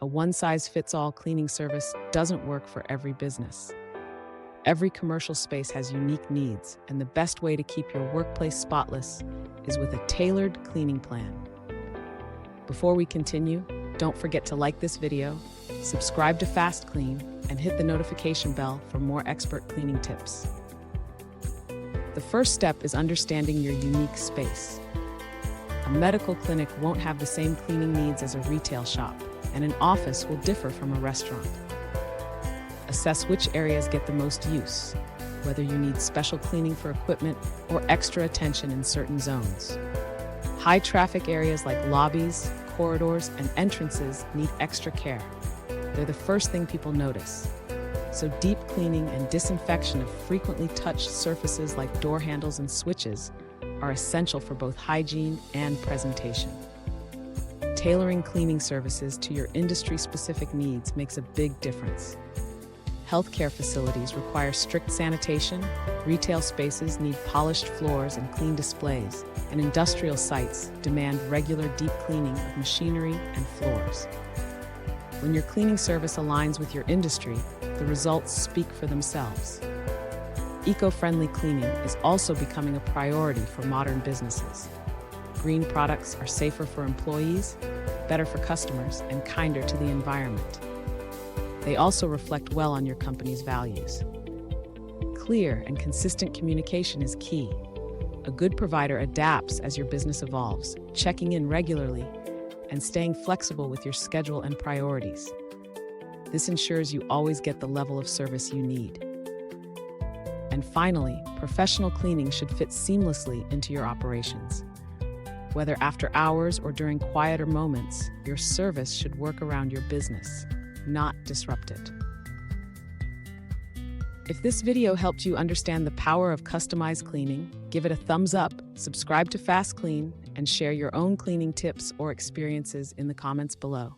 A one-size-fits-all cleaning service doesn't work for every business. Every commercial space has unique needs, and the best way to keep your workplace spotless is with a tailored cleaning plan. Before we continue, don't forget to like this video, subscribe to FastKlean, and hit the notification bell for more expert cleaning tips. The first step is understanding your unique space. A medical clinic won't have the same cleaning needs as a retail shop, and an office will differ from a restaurant. Assess which areas get the most use, whether you need special cleaning for equipment or extra attention in certain zones. High traffic areas like lobbies, corridors, and entrances need extra care. They're the first thing people notice. So deep cleaning and disinfection of frequently touched surfaces like door handles and switches are essential for both hygiene and presentation. Tailoring cleaning services to your industry-specific needs makes a big difference. Healthcare facilities require strict sanitation, retail spaces need polished floors and clean displays, and industrial sites demand regular deep cleaning of machinery and floors. When your cleaning service aligns with your industry, the results speak for themselves. Eco-friendly cleaning is also becoming a priority for modern businesses. Green products are safer for employees, better for customers, and kinder to the environment. They also reflect well on your company's values. Clear and consistent communication is key. A good provider adapts as your business evolves, checking in regularly and staying flexible with your schedule and priorities. This ensures you always get the level of service you need. And finally, professional cleaning should fit seamlessly into your operations. Whether after hours or during quieter moments, your service should work around your business, not disrupt it. If this video helped you understand the power of customized cleaning, give it a thumbs up, subscribe to FastKlean, and share your own cleaning tips or experiences in the comments below.